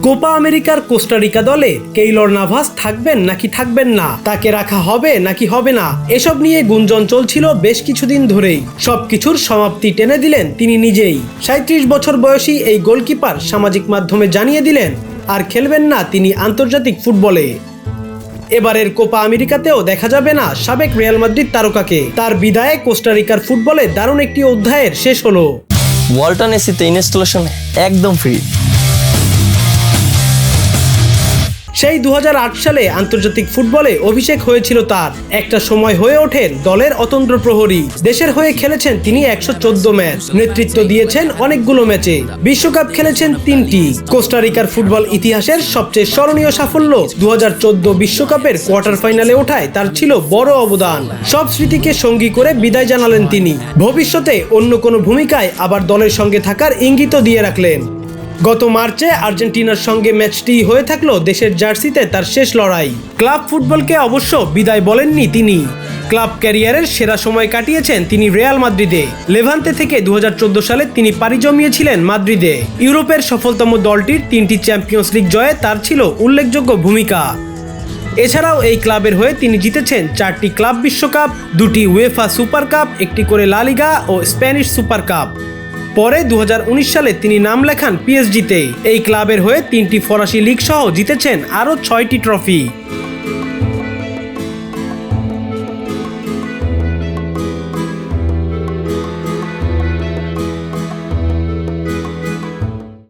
Copa আমেরিকার Costa Rica দলে কেইলর নাভাস থাকবেন নাকি থাকবেন না, তাকে রাখা হবে নাকি হবে না, এসব নিয়ে গুঞ্জন চলছিল বেশ কিছুদিন ধরেই। সবকিছুর সমাপ্তি টেনে দিলেন তিনি নিজেই। 37 বছর বয়সী এই গোলকিপার সামাজিক মাধ্যমে জানিয়ে দিলেন আর খেলবেন না তিনি আন্তর্জাতিক ফুটবলে। এবারের কোপা আমেরিকাতেও দেখা যাবে না সাবেক রিয়াল মাদ্রিদ তারকাকে। তার বিদায়ে কোস্টারিকার ফুটবলে দারুণ একটি অধ্যায়ের শেষ হলো। ওয়ালটন এসিতে ইনস্টলেশন একদম ফ্রি। সেই 2008 সালে আন্তর্জাতিক ফুটবলে অভিষেক হয়েছিল তার। একটা সময় হয়ে ওঠেন দলের অতন্দ্র প্রহরী। দেশের হয়ে খেলেছেন তিনি 114 ম্যাচ, নেতৃত্ব দিয়েছেন অনেকগুলো ম্যাচে, বিশ্বকাপ খেলেছেন 3টি। কোস্টারিকার ফুটবল ইতিহাসের সবচেয়ে স্মরণীয় সাফল্য 2014 বিশ্বকাপের কোয়ার্টার ফাইনালে ওঠায় তার ছিল বড় অবদান। সব স্মৃতিকে সঙ্গী করে বিদায় জানালেন তিনি। ভবিষ্যতে অন্য কোনো ভূমিকায় আবার দলের সঙ্গে থাকার ইঙ্গিতও দিয়ে রাখলেন। গত মার্চে আর্জেন্টিনার সঙ্গে ম্যাচটি হয়ে থাকলো দেশের জার্সিতে তার শেষ লড়াই। ক্লাব ফুটবলকে অবশ্য বিদায় বলেননি তিনি। ক্লাব ক্যারিয়ারের সেরা সময় কাটিয়েছেন তিনি রিয়াল মাদ্রিদে। লেভান্তে থেকে 2014 সালে তিনি পাড়ি জমিয়েছিলেন মাদ্রিদে। ইউরোপের সফলতম দলটির 3টি চ্যাম্পিয়ন্স লিগ জয়ে তার ছিল উল্লেখযোগ্য ভূমিকা। এছাড়াও এই ক্লাবের হয়ে তিনি জিতেছেন 4টি ক্লাব বিশ্বকাপ, 2টি উয়েফা সুপার কাপ, 1টি করে লা লিগা ও স্প্যানিশ সুপার কাপ। পরে 2019 সালে তিনি নাম লেখান পিএসজিতে। এই ক্লাবের হয়ে 3টি ফরাসি লিগ সহ জিতেছেন আরও 6টি ট্রফি।